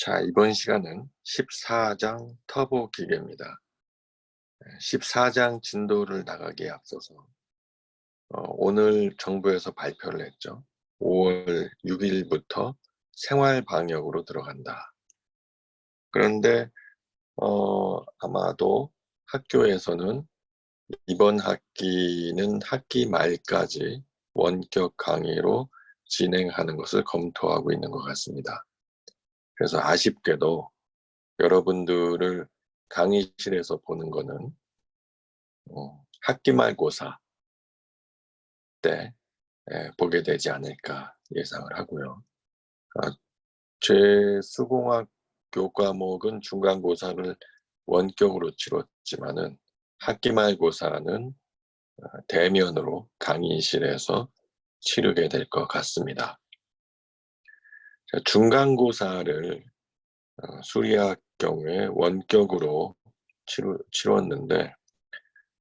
자, 이번 시간은 14장 터보 기계입니다. 14장 진도를 나가기에 앞서서 오늘 정부에서 발표를 했죠. 5월 6일부터 생활 방역으로 들어간다. 그런데 아마도 학교에서는 이번 학기는 학기 말까지 원격 강의로 진행하는 것을 검토하고 있는 것 같습니다. 그래서 아쉽게도 여러분들을 강의실에서 보는 거는 학기 말고사 때 보게 되지 않을까 예상을 하고요. 제 수공학교 과목은 중간고사를 원격으로 치렀지만은 학기 말고사는 대면으로 강의실에서 치르게 될 것 같습니다. 중간고사를 수리학 경우에 원격으로 치렀는데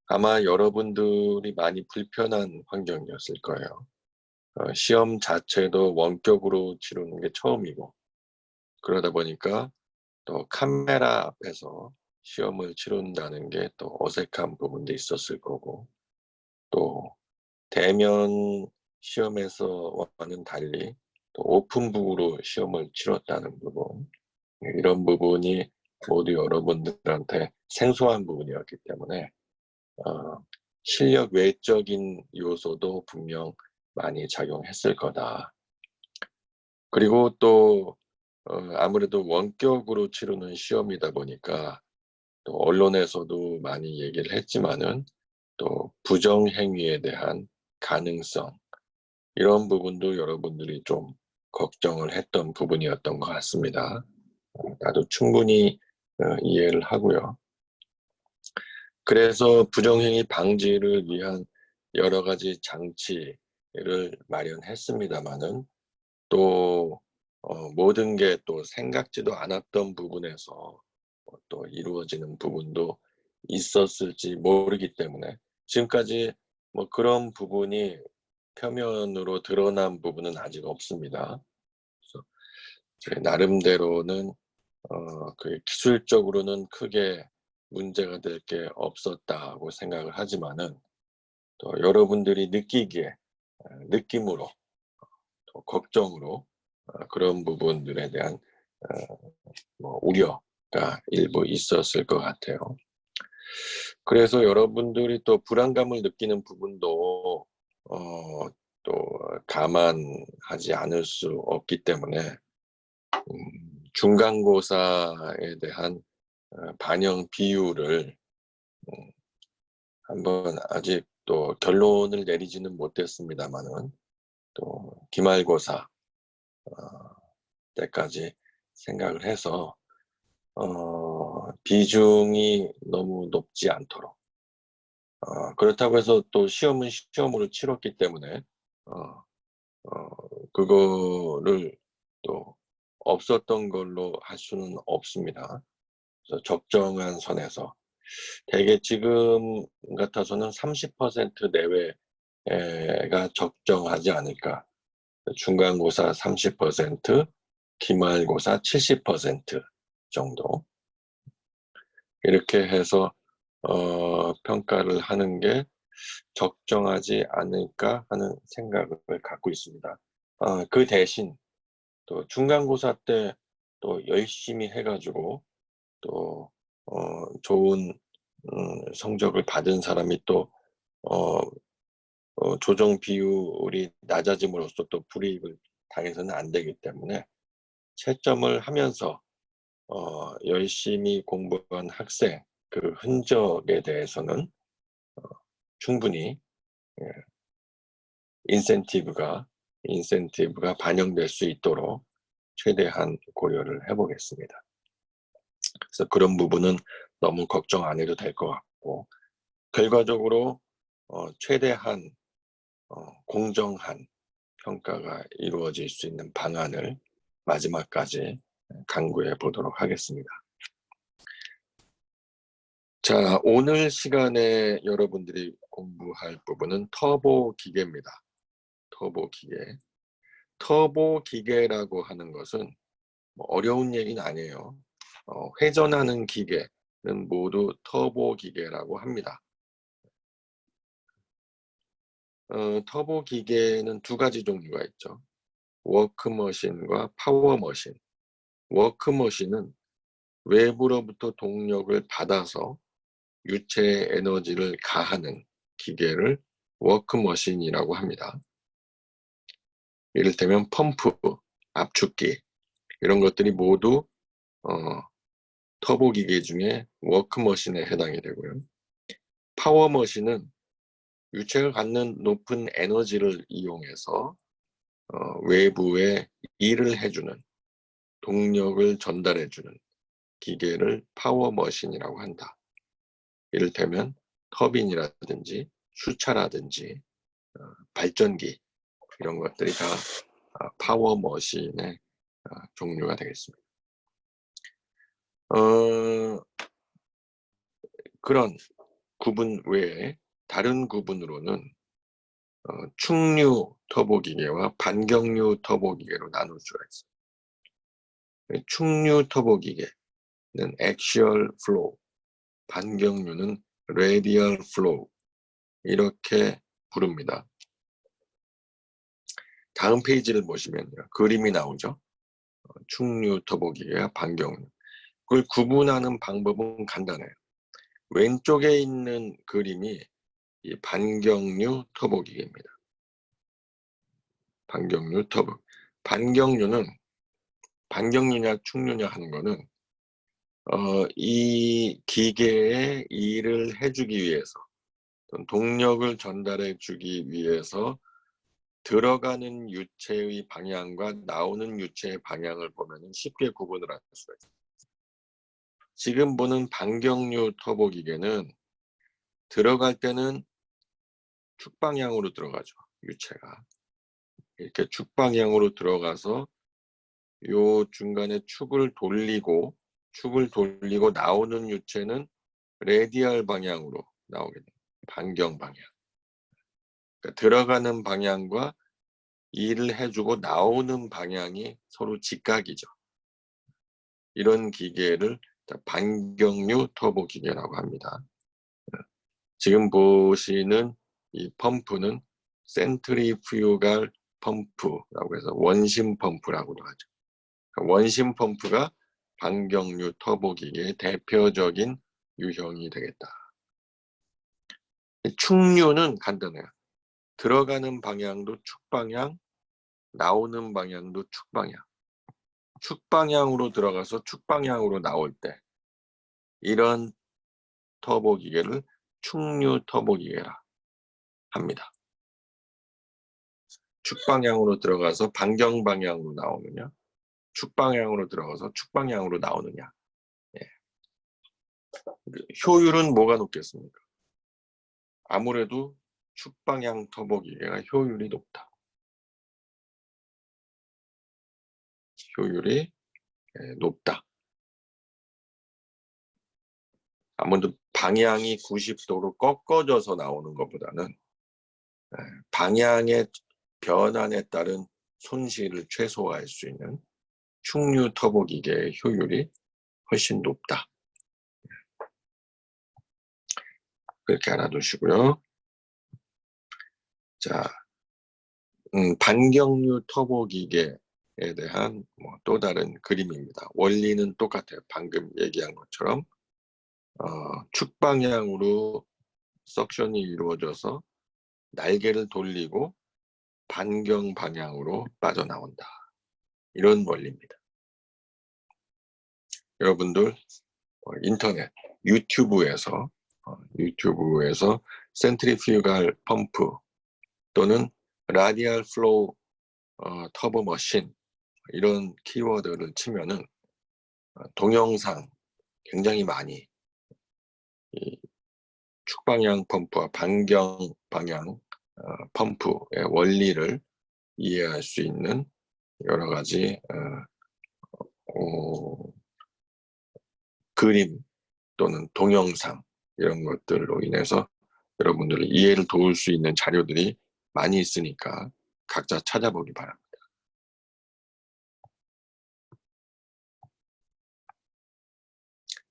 아마 여러분들이 많이 불편한 환경이었을 거예요. 시험 자체도 원격으로 치르는 게 처음이고, 그러다 보니까 또 카메라 앞에서 시험을 치른다는 게 또 어색한 부분도 있었을 거고, 또 대면 시험에서와는 달리 또 오픈북으로 시험을 치렀다는 부분, 이런 부분이 모두 여러분들한테 생소한 부분이었기 때문에 실력 외적인 요소도 분명 많이 작용했을 거다. 그리고 또 아무래도 원격으로 치르는 시험이다 보니까 또 언론에서도 많이 얘기를 했지만은 또 부정행위에 대한 가능성, 이런 부분도 여러분들이 좀 걱정을 했던 부분이었던 것 같습니다. 나도 충분히 이해를 하고요. 그래서 부정행위 방지를 위한 여러 가지 장치를 마련했습니다마는 또 모든 게 또 생각지도 않았던 부분에서 또 이루어지는 부분도 있었을지 모르기 때문에 지금까지 뭐 그런 부분이 표면으로 드러난 부분은 아직 없습니다. 그래서 제 나름대로는 그 기술적으로는 크게 문제가 될 게 없었다고 생각을 하지만은 또 여러분들이 느끼기에 느낌으로 또 걱정으로 그런 부분들에 대한 뭐 우려가 일부 있었을 것 같아요. 그래서 여러분들이 또 불안감을 느끼는 부분도 또 감안하지 않을 수 없기 때문에 중간고사에 대한 반영 비율을 한번 아직 또 결론을 내리지는 못했습니다만은 또 기말고사 때까지 생각을 해서 비중이 너무 높지 않도록 그렇다고 해서 또 시험은 시험으로 치렀기 때문에 그거를 또 없었던 걸로 할 수는 없습니다. 그래서 적정한 선에서 대개 지금 같아서는 30% 내외가 적정하지 않을까. 중간고사 30%, 기말고사 70% 정도. 이렇게 해서 평가를 하는 게 적정하지 않을까 하는 생각을 갖고 있습니다. 그 대신 또 중간고사 때 또 열심히 해가지고 또 좋은 성적을 받은 사람이 또 조정 비율이 낮아짐으로써 또 불이익을 당해서는 안 되기 때문에 채점을 하면서 열심히 공부한 학생 그 흔적에 대해서는 충분히 인센티브가 반영될 수 있도록 최대한 고려를 해보겠습니다. 그래서 그런 부분은 너무 걱정 안 해도 될 것 같고, 결과적으로 최대한 공정한 평가가 이루어질 수 있는 방안을 마지막까지 강구해 보도록 하겠습니다. 자, 오늘 시간에 여러분들이 공부할 부분은 터보 기계입니다. 터보 기계. 터보 기계라고 하는 것은 뭐 어려운 얘기는 아니에요. 회전하는 기계는 모두 터보 기계라고 합니다. 터보 기계는 두 가지 종류가 있죠. 워크머신과 파워머신. 워크머신은 외부로부터 동력을 받아서 유체에 에너지를 가하는 기계를 워크머신이라고 합니다. 이를테면 펌프, 압축기 이런 것들이 모두 터보 기계 중에 워크머신에 해당이 되고요. 파워머신은 유체가 갖는 높은 에너지를 이용해서 외부에 일을 해주는, 동력을 전달해주는 기계를 파워머신이라고 한다. 이를테면 터빈이라든지 수차라든지 발전기 이런 것들이 다 파워머신의 종류가 되겠습니다. 그런 구분 외에 다른 구분으로는 충류 터보기계와 반경류 터보기계로 나눌 수가 있어요. 충류 터보기계는 axial flow, 반경류는 radial flow 이렇게 부릅니다. 다음 페이지를 보시면 그림이 나오죠. 충류 터보기계와 반경류. 그걸 구분하는 방법은 간단해요. 왼쪽에 있는 그림이 이 반경류 터보기계입니다. 반경류 터보. 반경류냐 충류냐 하는 거는 이 기계에 일을 해주기 위해서 동력을 전달해 주기 위해서 들어가는 유체의 방향과 나오는 유체의 방향을 보면 쉽게 구분을 할 수가 있습니다. 지금 보는 반경류 터보 기계는 들어갈 때는 축방향으로 들어가죠. 유체가 이렇게 축방향으로 들어가서 요 중간에 축을 돌리고 나오는 유체는 레디얼 방향으로 나오게 됩니다. 반경 방향. 그러니까 들어가는 방향과 일을 해주고 나오는 방향이 서로 직각이죠. 이런 기계를 반경류 터보 기계라고 합니다. 지금 보시는 이 펌프는 센트리퓨갈 펌프라고 해서 원심 펌프라고도 하죠. 원심 펌프가 반경류 터보 기계의 대표적인 유형이 되겠다. 충류는 간단해요. 들어가는 방향도 축방향, 나오는 방향도 축방향. 축방향으로 들어가서 축방향으로 나올 때 이런 터보 기계를 충류 터보 기계라 합니다. 축방향으로 들어가서 반경 방향으로 나오느냐, 축방향으로 들어가서 축방향으로 나오느냐. 예. 효율은 뭐가 높겠습니까? 아무래도 축방향 터보 기계가 효율이 높다. 효율이 높다. 아무래도 방향이 90도로 꺾어져서 나오는 것보다는 방향의 변환에 따른 손실을 최소화할 수 있는 충류 터보 기계의 효율이 훨씬 높다. 그렇게 알아두시고요. 자, 반경류 터보 기계에 대한 또 다른 그림입니다. 원리는 똑같아요. 방금 얘기한 것처럼 축방향으로 석션이 이루어져서 날개를 돌리고 반경 방향으로 빠져나온다. 이런 원리입니다. 여러분들 인터넷 유튜브에서 센트리퓨갈 펌프 또는 라디얼 플로우 터보 머신 이런 키워드를 치면은 동영상 굉장히 많이 이 축방향 펌프와 반경 방향 펌프의 원리를 이해할 수 있는 여러 가지 그림 또는 동영상 이런 것들로 인해서 여러분들의 이해를 도울 수 있는 자료들이 많이 있으니까 각자 찾아보기 바랍니다.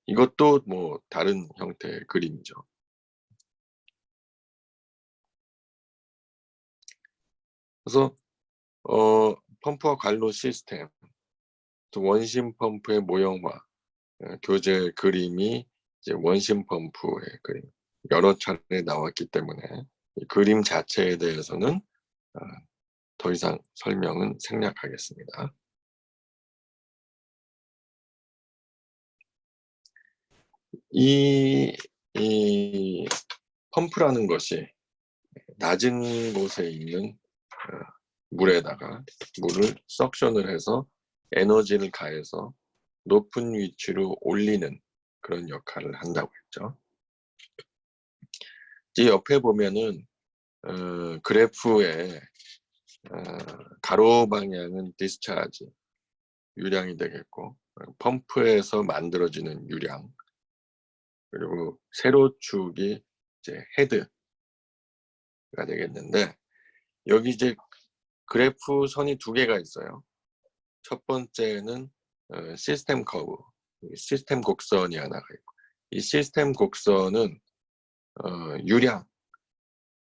이것도 뭐 다른 형태의 그림이죠. 그래서 펌프와 관로 시스템, 또 원심 펌프의 모형화, 교재 그림이 이제 원심 펌프의 그림 여러 차례 나왔기 때문에 이 그림 자체에 대해서는 더 이상 설명은 생략하겠습니다. 이 펌프라는 것이 낮은 곳에 있는 물에다가 물을 석션을 해서 에너지를 가해서 높은 위치로 올리는 그런 역할을 한다고 했죠. 이 옆에 보면은 그래프에 가로 방향은 디스차지 유량이 되겠고, 펌프에서 만들어지는 유량, 그리고 세로축이 이제 헤드가 되겠는데, 여기 이제 그래프 선이 두 개가 있어요. 첫 번째는 시스템 커브, 시스템 곡선이 하나가 있고, 이 시스템 곡선은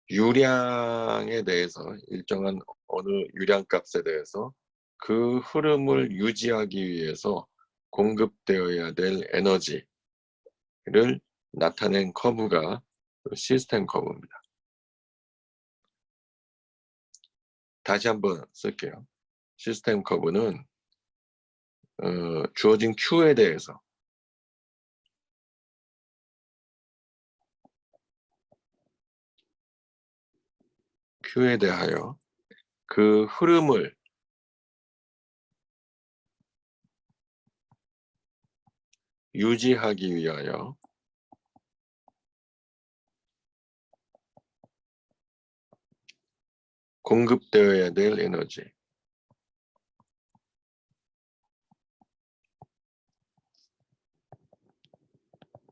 유량에 대해서 일정한 어느 유량값에 대해서 그 흐름을 유지하기 위해서 공급되어야 될 에너지를 나타낸 커브가 시스템 커브입니다. 다시 한번 쓸게요. 시스템 커브는 주어진 Q에 대해서 Q에 대하여 그 흐름을 유지하기 위하여 공급되어야 될 에너지,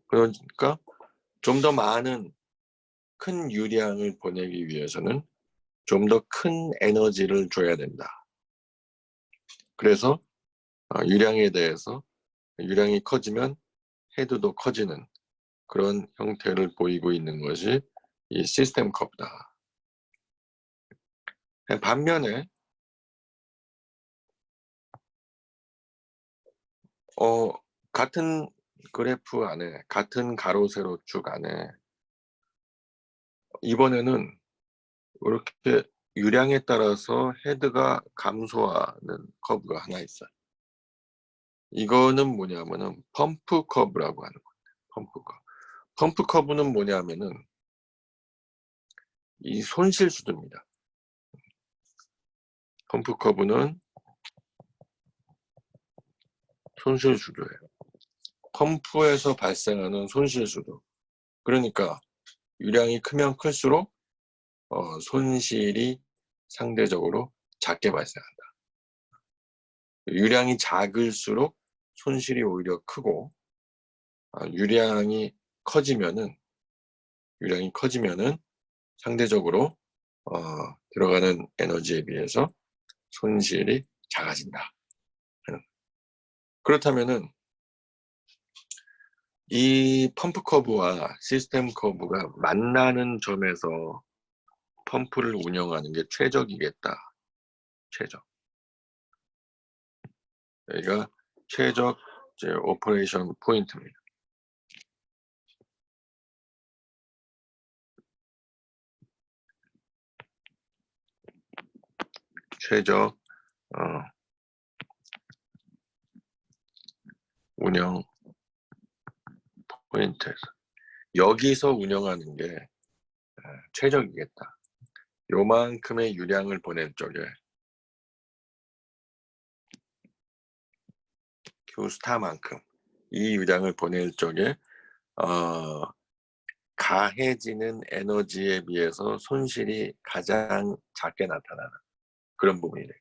그러니까 좀 더 많은 큰 유량을 보내기 위해서는 좀 더 큰 에너지를 줘야 된다. 그래서 유량에 대해서 유량이 커지면 헤드도 커지는 그런 형태를 보이고 있는 것이 이 시스템 커브다. 반면에 같은 그래프 안에, 같은 가로 세로 쭉 안에 이번에는 이렇게 유량에 따라서 헤드가 감소하는 커브가 하나 있어요. 이거는 뭐냐면은 펌프 커브라고 하는 거예요. 펌프 커브. 펌프 커브는 뭐냐면은 이 손실수도입니다. 펌프 커브는 손실수도예요. 펌프에서 발생하는 손실수도. 그러니까 유량이 크면 클수록 손실이 상대적으로 작게 발생한다. 유량이 작을수록 손실이 오히려 크고, 유량이 커지면은 상대적으로 들어가는 에너지에 비해서 손실이 작아진다. 그렇다면은 이 펌프 커브와 시스템 커브가 만나는 점에서 펌프를 운영하는 게 최적이겠다. 최적. 여기가 최적 오퍼레이션 포인트입니다. 최적 운영 포인트에서 여기서 운영하는 게 최적이겠다. 요만큼의 유량을 보낼 적에 Q스타만큼 이 유량을 보낼 적에 가해지는 에너지에 비해서 손실이 가장 작게 나타나는 그런 부분이래요.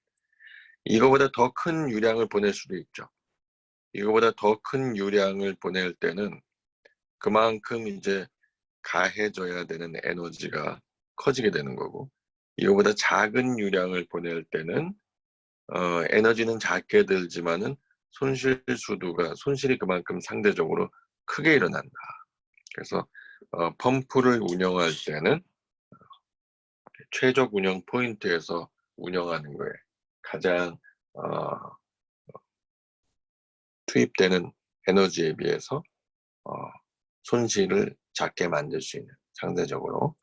이거보다 더 큰 유량을 보낼 수도 있죠. 이거보다 더 큰 유량을 보낼 때는 그만큼 이제 가해져야 되는 에너지가 커지게 되는 거고, 이거보다 작은 유량을 보낼 때는 에너지는 작게 들지만은 손실이 그만큼 상대적으로 크게 일어난다. 그래서 펌프를 운영할 때는 최적 운영 포인트에서 운영하는 거에 가장 투입되는 에너지에 비해서 손실을 작게 만들 수 있는 상대적으로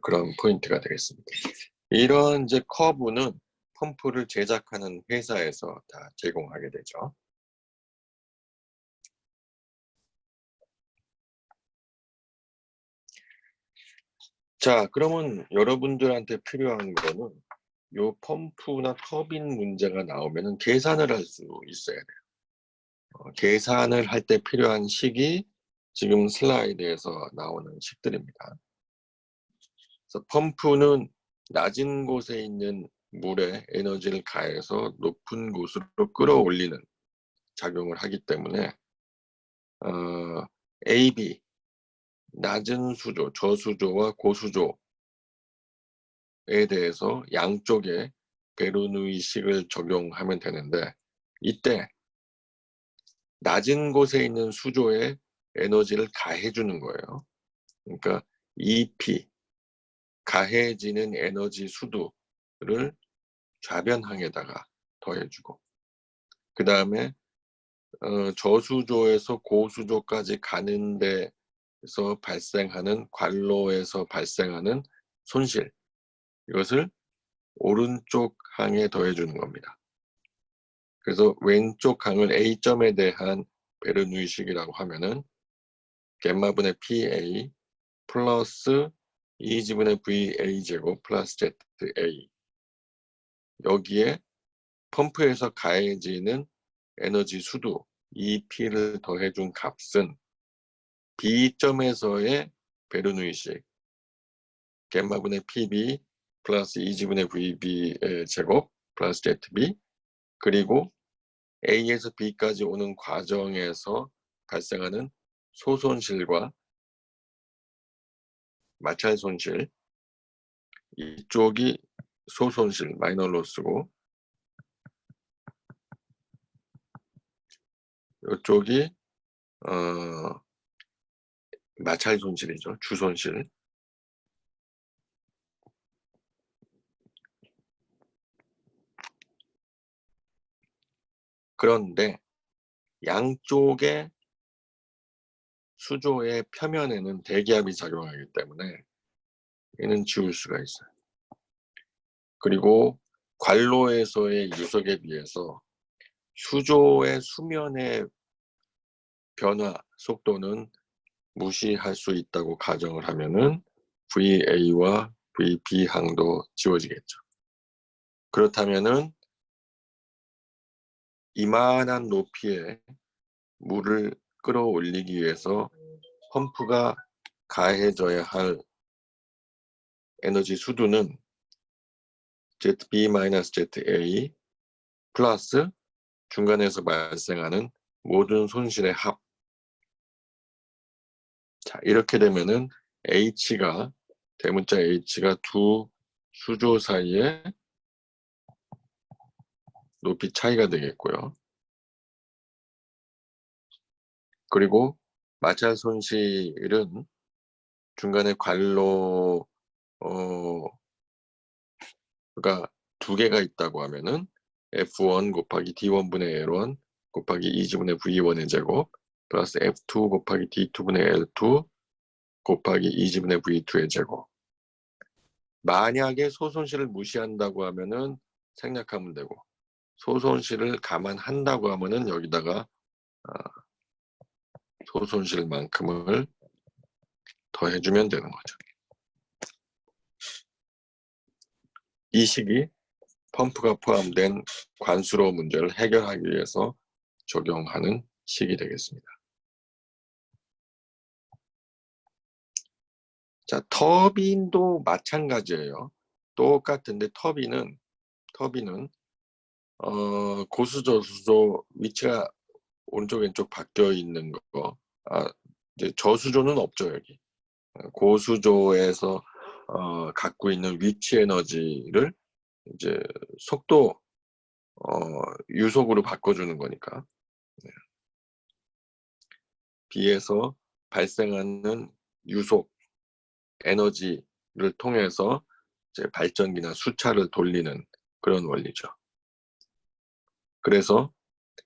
그런 포인트가 되겠습니다. 이런 이제 커브는 펌프를 제작하는 회사에서 다 제공하게 되죠. 자, 그러면 여러분들한테 필요한 거는 요 펌프나 터빈 문제가 나오면은 계산을 할 수 있어야 돼요. 계산을 할 때 필요한 식이 지금 슬라이드에서 나오는 식들입니다. 그래서 펌프는 낮은 곳에 있는 물에 에너지를 가해서 높은 곳으로 끌어올리는 작용을 하기 때문에 AB, 낮은 수조, 저수조와 고수조에 대해서 양쪽에 베르누이식을 적용하면 되는데, 이때 낮은 곳에 있는 수조에 에너지를 가해주는 거예요. 그러니까 EP, 가해지는 에너지 수두를 좌변항에다가 더해주고, 그 다음에 저수조에서 고수조까지 가는 데서 발생하는, 관로에서 발생하는 손실, 이것을 오른쪽 항에 더해주는 겁니다. 그래서 왼쪽 항을 A점에 대한 베르누이식이라고 하면은 겜마분의 PA 플러스 2지분의 VA 제곱 플러스 ZA, 여기에 펌프에서 가해지는 에너지 수두 EP를 더해준 값은 B점에서의 베르누이식 겜마분의 PB 플러스 2지분의 VB 제곱 플러스 ZB, 그리고 A에서 B까지 오는 과정에서 발생하는 소손실과 마찰 손실, 이쪽이 소손실 마이너 로스고 이쪽이 마찰 손실이죠. 주손실. 그런데 양쪽의 수조의 표면에는 대기압이 작용하기 때문에 얘는 지울 수가 있어요. 그리고 관로에서의 유속에 비해서 수조의 수면의 변화 속도는 무시할 수 있다고 가정을 하면은 VA와 VB 항도 지워지겠죠. 그렇다면은 이만한 높이에 물을 끌어올리기 위해서 펌프가 가해져야 할 에너지 수두는 ZB-ZA 플러스 중간에서 발생하는 모든 손실의 합. 자, 이렇게 되면은 H가, 대문자 H가 두 수조 사이에 높이 차이가 되겠고요. 그리고 마찰 손실은 중간에 관로 가 두 개가 있다고 하면은 F1 곱하기 D1분의 L1 곱하기 2지분의 V1의 제곱 플러스 F2 곱하기 D2분의 L2 곱하기 2지분의 V2의 제곱. 만약에 소손실을 무시한다고 하면은 생략하면 되고, 소손실을 감안한다고 하면은 여기다가 소손실만큼을 더해주면 되는 거죠. 이 식이 펌프가 포함된 관수로 문제를 해결하기 위해서 적용하는 식이 되겠습니다. 자, 터빈도 마찬가지예요. 똑같은데 터빈은 고수저수조 위치가 오른쪽 왼쪽 바뀌어 있는 거. 이제 저수조는 없죠, 여기. 고수조에서 갖고 있는 위치 에너지를 이제 속도 유속으로 바꿔주는 거니까. B에서 발생하는 유속 에너지를 통해서 이제 발전기나 수차를 돌리는 그런 원리죠. 그래서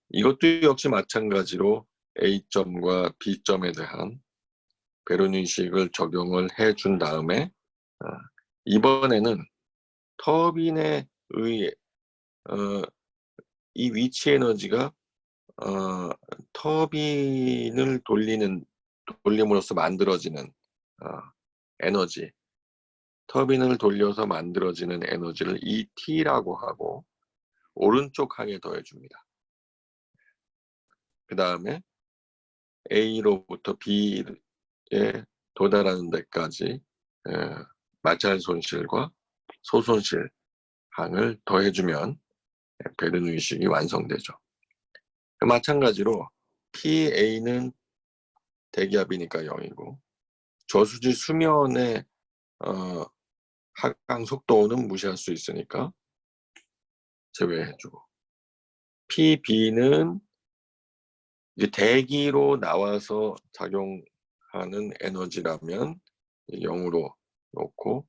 이것도 역시 마찬가지로 A점과 B점에 대한 베르누이식을 적용을 해준 다음에 이번에는 터빈에 의해 이 위치 에너지가 터빈을 돌림으로써 만들어지는 에너지, 터빈을 돌려서 만들어지는 에너지를 ET라고 하고 오른쪽 항에 더해줍니다. 그 다음에 A로부터 B에 도달하는 데까지 마찰 손실과 소손실 항을 더해주면 베르누이식이 완성되죠. 마찬가지로 PA는 대기압이니까 0이고 저수지 수면의 하강 속도는 무시할 수 있으니까 제외해주고 PB는 이제 대기로 나와서 작용하는 에너지라면 0으로 놓고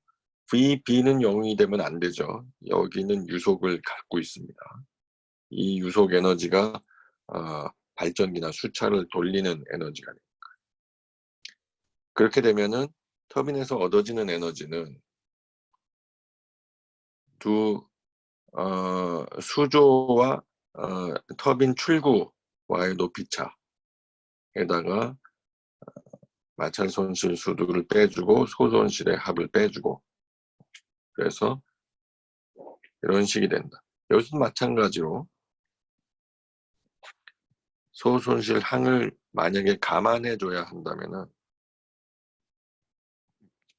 VB는 0이 되면 안 되죠. 여기는 유속을 갖고 있습니다. 이 유속 에너지가 발전기나 수차를 돌리는 에너지가 됩니다. 그렇게 되면은 터빈에서 얻어지는 에너지는 두 수조와 터빈 출구와의 높이차에다가 마찰 손실 수두를 빼주고 소손실의 합을 빼주고 그래서 이런 식이 된다. 여기서 마찬가지로 소손실 항을 만약에 감안해줘야 한다면은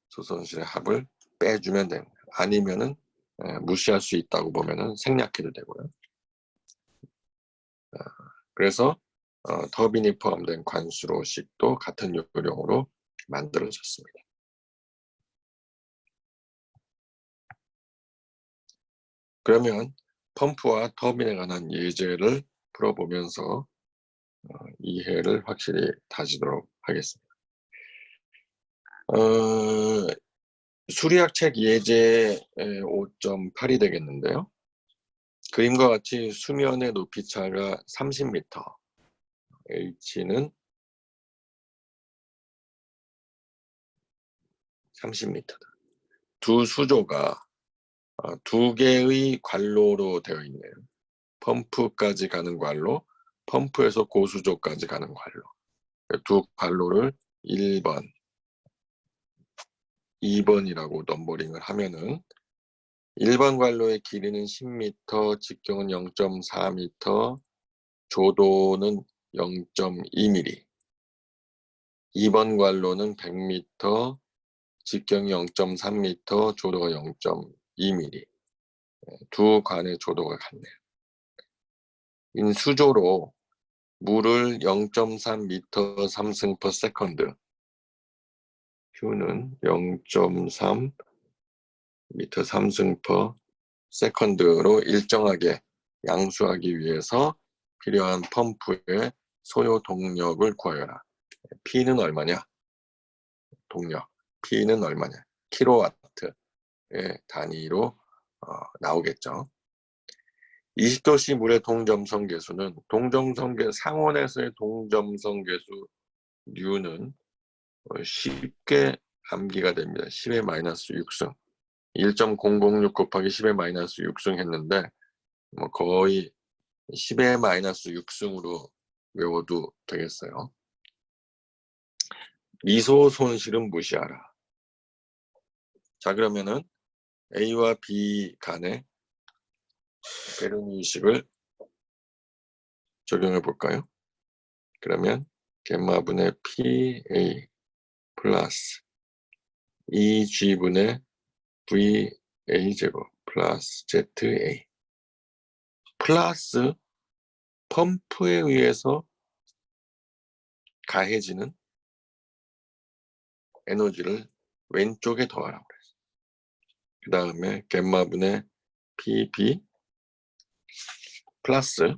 소손실의 합을 빼주면 됩니다. 아니면은 무시할 수 있다고 보면은 생략해도 되고요. 그래서 터빈이 포함된 관수로식도 같은 요령으로 만들어졌습니다. 그러면 펌프와 터빈에 관한 예제를 풀어보면서 이해를 확실히 다지도록 하겠습니다. 수리학책 예제 5.8이 되겠는데요. 그림과 같이 수면의 높이차가 30m, H는 30m다. 두 수조가 두 개의 관로로 되어 있네요. 펌프까지 가는 관로, 펌프에서 고수조까지 가는 관로. 두 관로를 1번, 2번이라고 넘버링을 하면은 1번 관로의 길이는 10m, 직경은 0.4m, 조도는 0.2mm. 2번 관로는 100m, 직경이 0.3m, 조도가 0.2mm. 두 관의 조도가 같네요. 인수조로 물을 0.3m 3승 per 세컨드, Q는 0.3m 3승 per 세컨드로 일정하게 양수하기 위해서 필요한 펌프의 소요 동력을 구하여라. P는 얼마냐? 동력. P는 얼마냐? 킬로와트의 단위로 나오겠죠. 20도씨 물의 동점성 계수는 상온에서의 동점성 계수 U는 쉽게 암기가 됩니다. 10의 마이너스 6승. 1.006 곱하기 10의 마이너스 6승 했는데 거의 10의 마이너스 6승으로 외워도 되겠어요. 미소 손실은 무시하라. 자, 그러면은 A와 B 간의 베르누이식을 적용해 볼까요? 그러면 겜마분의 PA 플러스 2G분의 VA 제곱 플러스 ZA 플러스 펌프에 의해서 가해지는 에너지를 왼쪽에 더하라고 그랬어요. 그 다음에 겜마분의 PB 플러스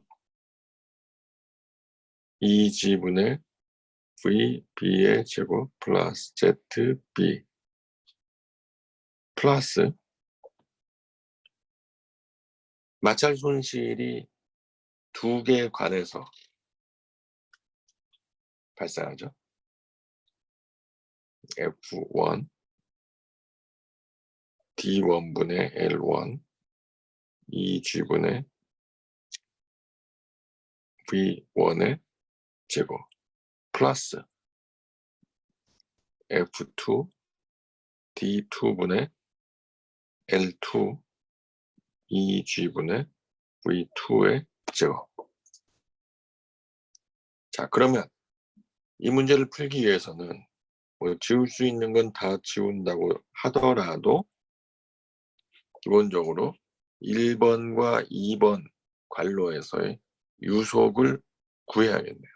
2G분의 VB의 제곱 플러스 ZB 플러스 마찰 손실이 두 개에 관해서 발생하죠. F1 D1분의 L1 2G분의 V1의 제곱 플러스 F2 D2분의 L2 2G분의 V2의 제곱. 자, 그러면 이 문제를 풀기 위해서는 뭐 지울 수 있는 건 다 지운다고 하더라도 기본적으로 1번과 2번 괄호에서의 유속을 구해야겠네요.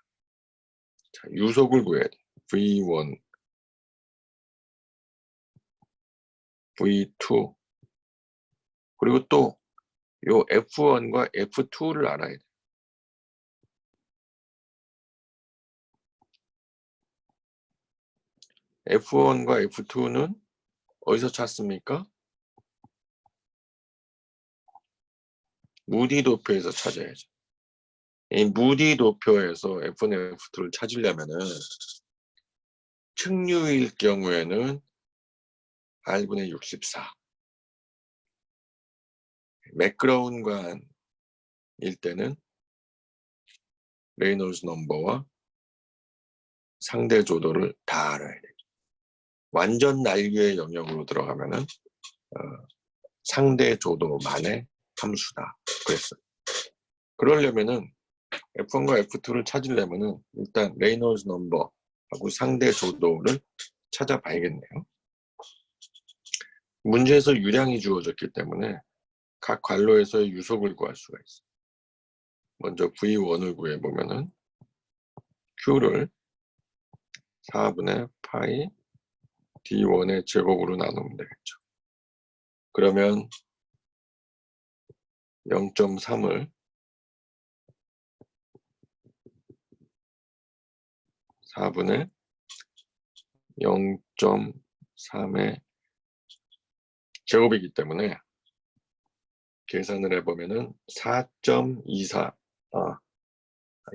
자, 유속을 구해야 돼. V1, V2 그리고 또 요 F1과 F2를 알아야 돼. F1과 F2는 어디서 찾습니까? 무디 도표에서 찾아야죠. 이 무디 도표에서 F1, F2를 찾으려면은 측류일 경우에는 R분의 64 매끄러운 관일 때는 레이놀즈 넘버와 상대 조도를 다 알아야 돼요. 완전 날개의 영역으로 들어가면은 상대 조도만의 함수다 그랬어요. 그러려면은 F1과 F2를 찾으려면은 일단 레이놀즈 넘버하고 상대 조도를 찾아봐야겠네요. 문제에서 유량이 주어졌기 때문에 각 괄호에서의 유속을 구할 수가 있어요. 먼저 V1을 구해보면은 Q를 4분의 파이 D1의 제곱으로 나누면 되겠죠. 그러면 0.3을 4분의 0.3의 제곱이기 때문에 계산을 해보면은 4.24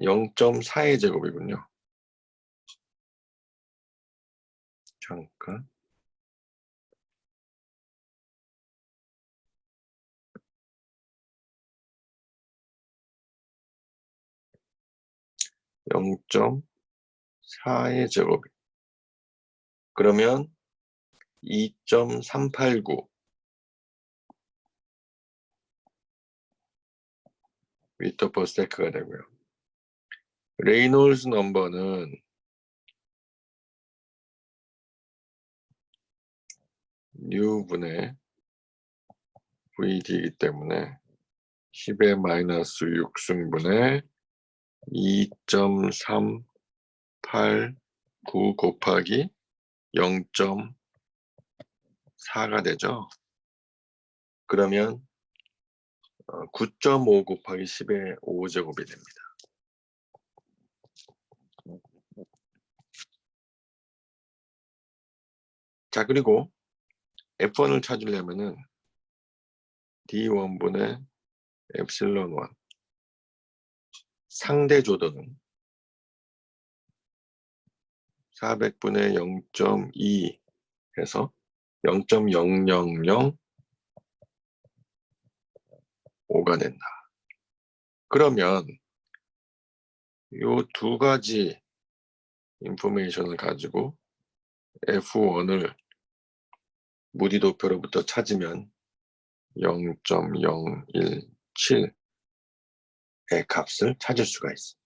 0.4의 제곱이군요. 잠깐 0.4의 제곱이 그러면 2.389 미터 퍼 세크가 되고요. 레이놀즈 넘버는 U분의 VD이기 때문에 10의 마이너스 6승분의 2.389 곱하기 0.4가 되죠. 그러면 9.5 곱하기 10의 5제곱이 됩니다. 자, 그리고 F1을 찾으려면은 D1분의 엡실론 1 상대 조도는 400분의 0.2 해서 0.0005가 된다. 그러면 요 두 가지 인포메이션을 가지고 F1을 무디 도표로부터 찾으면 0.017의 값을 찾을 수가 있어.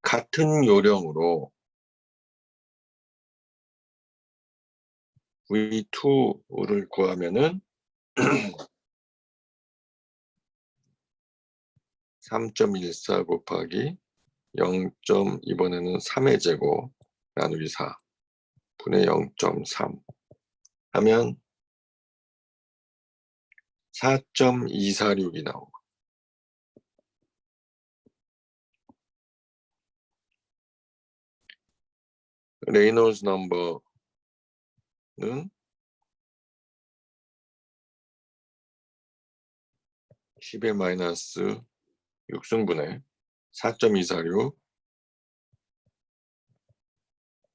같은 요령으로 V2를 구하면은 3.14 곱하기 0. 이번에는 3의 제곱 나누기 4 분의 0.3 하면 4.246이 나오고 레이놀즈 넘버는 10의 마이너스 6승분의 4.246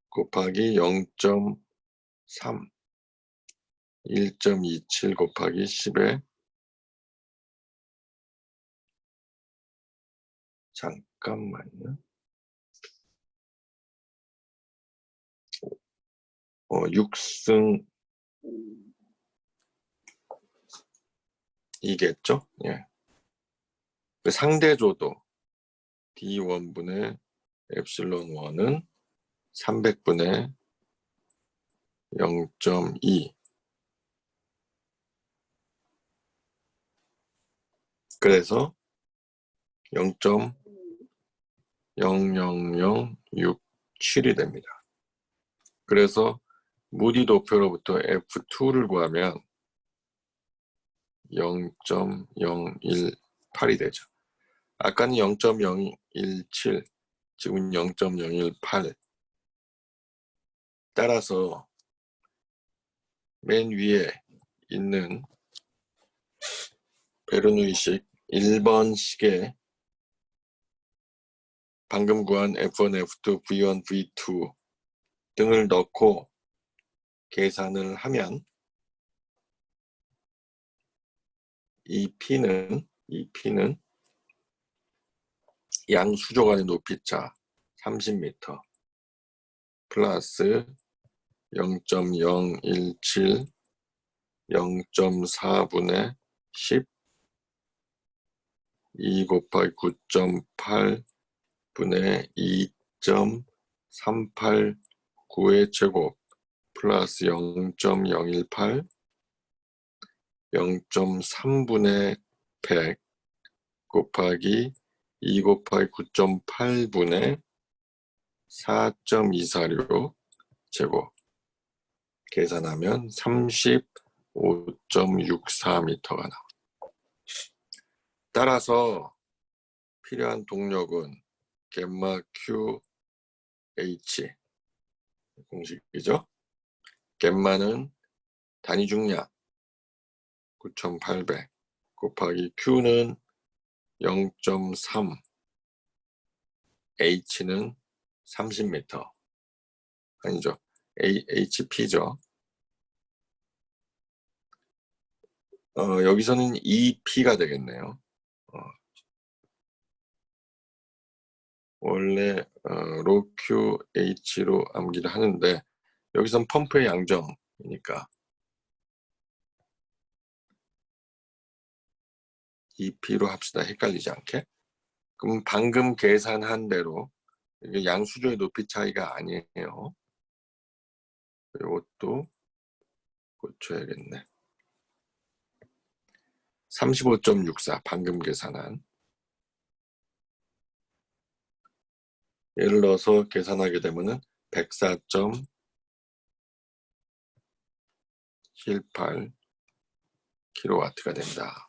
곱하기 0.3 1.27 곱하기 10의 잠깐만요. 6승 이겠죠? 예. 그 상대조도 D1분의 엡실론 1은 300분의 0.2 그래서 0.00067이 됩니다. 그래서 무디 도표로부터 F2를 구하면 0.018이 되죠. 아까는 0.017, 지금은 0.018. 따라서 맨 위에 있는 베르누이식 1번식의 방금 구한 F1, F2, V1, V2 등을 넣고 계산을 하면 이 P는 양 수조 간의 높이차 30m 플러스 0.017 0.4분의 10 2 곱하기 9.8 분의 2.389의 제곱 플러스 0.018 0.3분의 100 곱하기 2 곱하기 9.8분의 4.246 제곱 계산하면 35.64m가 나옵니다. 따라서 필요한 동력은 겜마 QH 공식이죠. 겜마는 단위 중량 9,800 곱하기 Q는 0.3 H는 30m 아니죠. HP죠. 여기서는 EP가 되겠네요. 원래 로 QH로 암기를 하는데 여기선 펌프의 양정이니까 EP로 합시다. 헷갈리지 않게. 그럼 방금 계산한 대로 이게 양수조의 높이 차이가 아니에요. 이것도 고쳐야겠네. 35.64 방금 계산한 얘를 넣어서 계산하게 되면은 104.78 kW가 된다.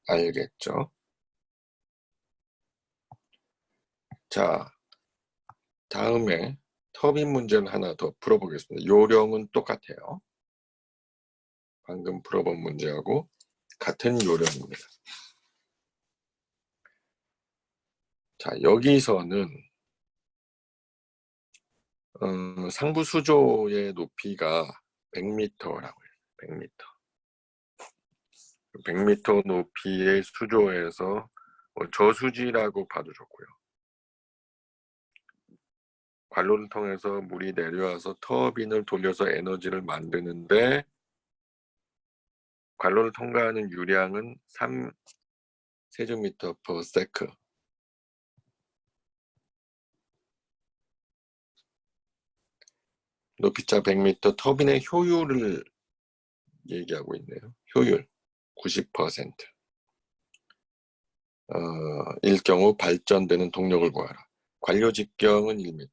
알겠죠? 자, 다음에 터빈 문제를 하나 더 풀어보겠습니다. 요령은 똑같아요. 방금 풀어본 문제하고 같은 요령입니다. 자, 여기서는 상부 수조의 높이가 100m라고 해요. 100m. 100m 높이의 수조에서 저수지라고 봐도 좋고요. 관로를 통해서 물이 내려와서 터빈을 돌려서 에너지를 만드는데 관로를 통과하는 유량은 3 세제곱미터 per sec. 높이차 100m 터빈의 효율을 얘기하고 있네요. 효율 90%. 일 경우 발전되는 동력을 구하라. 관료 직경은 1m.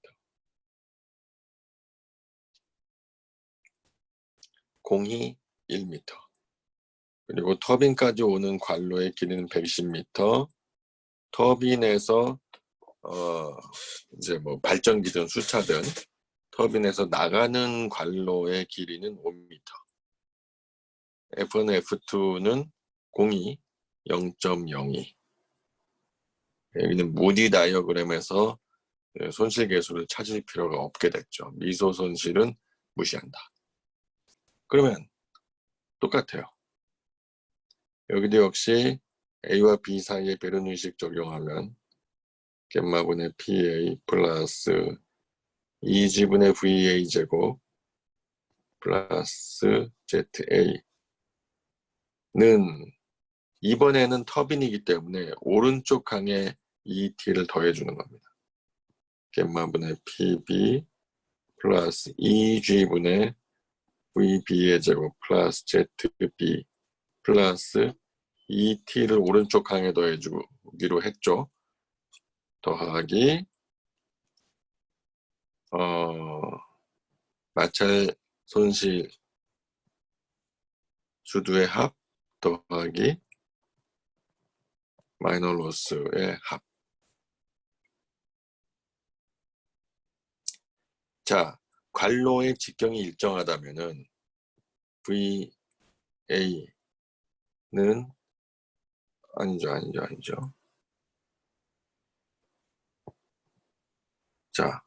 공이 1m. 그리고 터빈까지 오는 관로의 길이는 110m. 터빈에서 이제 뭐 발전기든 수차든 터빈에서 나가는 관로의 길이는 5m. F1, F2는 0이 0.02. 여기는 무디 다이어그램에서 손실 계수를 찾을 필요가 없게 됐죠. 미소 손실은 무시한다. 그러면 똑같아요. 여기도 역시 A와 B 사이에 베르누이식 적용하면 겜마분의 PA 플러스 2G분의 VA 제곱 플러스 ZA는 이번에는 터빈이기 때문에 오른쪽 강에 ET를 더해주는 겁니다. 겜마분의 PB 플러스 2G분의 VB의 제곱 플러스 ZB 플러스 ET를 오른쪽 강에 더해주기로 했죠. 더하기 마찰 손실 수두의 합 더하기 마이너 로스의 합. 자, 관로의 직경이 일정하다면은 VA는 아니죠. 자,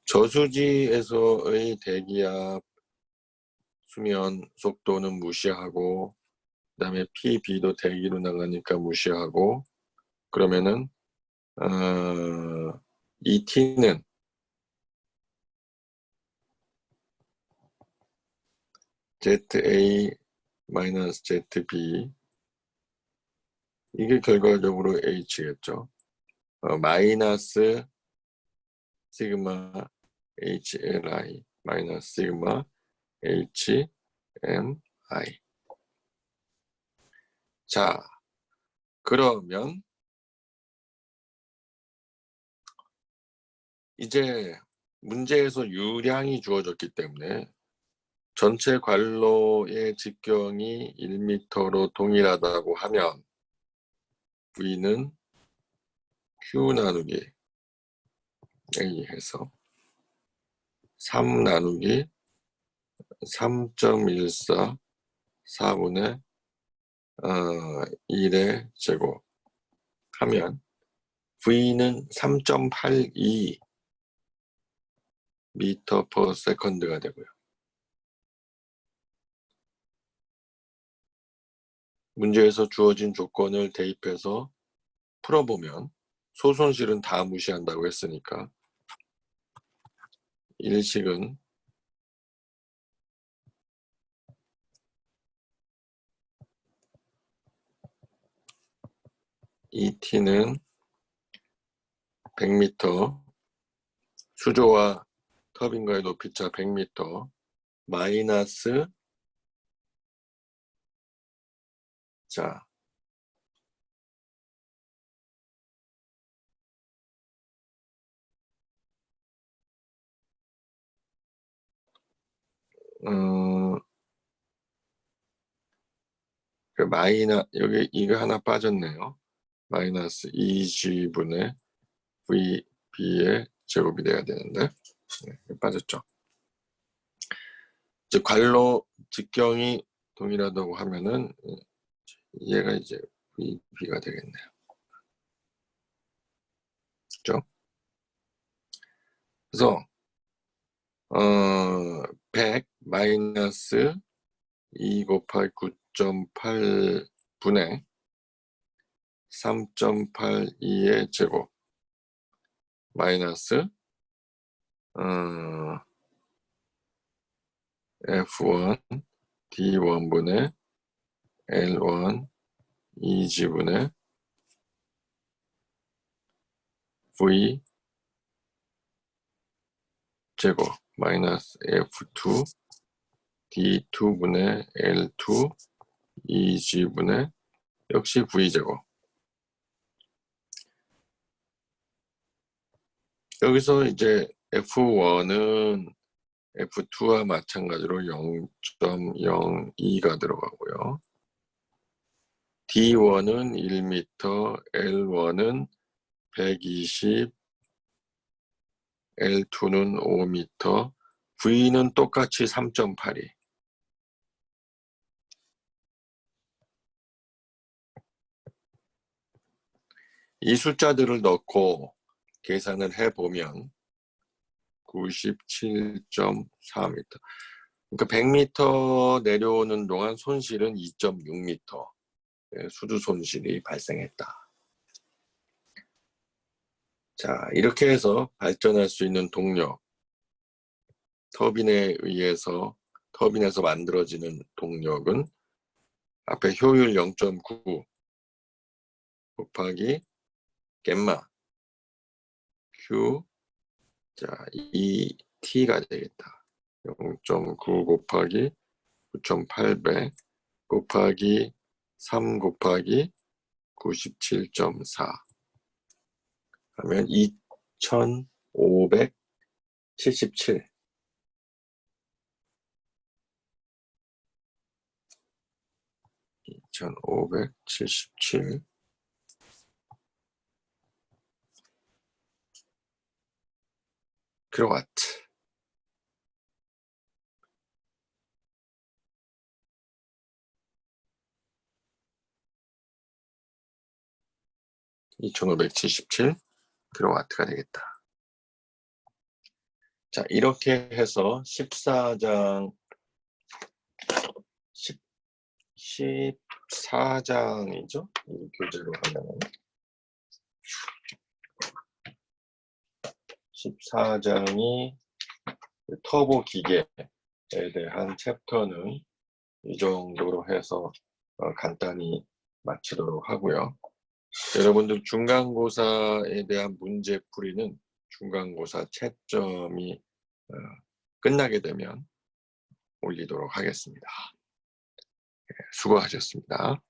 저수지에서의 대기압 수면 속도는 무시하고 그 다음에 PB도 대기로 나가니까 무시하고 그러면은 ET는 ZA-ZB 이게 결과적으로 H겠죠. 마이너스 시그마 HLI 마이너스 시그마 HMI. 자, 그러면 이제 문제에서 유량이 주어졌기 때문에 전체 관로의 직경이 1m로 동일하다고 하면 V는 Q 나누기 A 해서 3 나누기 3.14 4분의 1의 제곱 하면 V는 3.82 미터 퍼 세컨드가 되고요. 문제에서 주어진 조건을 대입해서 풀어보면 소손실은 다 무시한다고 했으니까 일식은 ET는 100m 수조와 터빈과의 높이차 100m 마이너스 자 여기 이거 하나 빠졌네요. 마이너스 2G분의 VB의 제곱이 돼야 되는데 빠졌죠. 이제 관로 직경이 동일하다고 하면은 얘가 이제 VB가 되겠네요. 그죠? 그래서 100 마이너스 2 곱하기 9.8 분의 3.82의 제곱 마이너스 F1 D1분의 L1 2G분의 V 제곱 마이너스 F2 D2분의 L2 2G분의 역시 V제곱. 여기서 이제 F1은 F2와 마찬가지로 0.02가 들어가고요. D1은 1m, L1은 120, L2는 5m, V는 똑같이 3.82. 이 숫자들을 넣고 계산을 해보면 97.4m. 그러니까 100m 내려오는 동안 손실은 2.6m. 수주 손실이 발생했다. 자, 이렇게 해서 발전할 수 있는 동력, 터빈에서 만들어지는 동력은 앞에 효율 0.9 곱하기 겜마 Q, 자, 2T가 되겠다. 0.9 곱하기 9,800 곱하기 3 곱하기 97.4 하면 2,577. 2,577 킬로와트. (2577) 킬로와트가 되겠다. 자, 이렇게 해서 14장 14장이죠? 이 교재로 하면 14장이 터보 기계에 대한 챕터는 이 정도로 해서 간단히 마치도록 하고요. 여러분들 중간고사에 대한 문제풀이는 중간고사 채점이 끝나게 되면 올리도록 하겠습니다. 수고하셨습니다.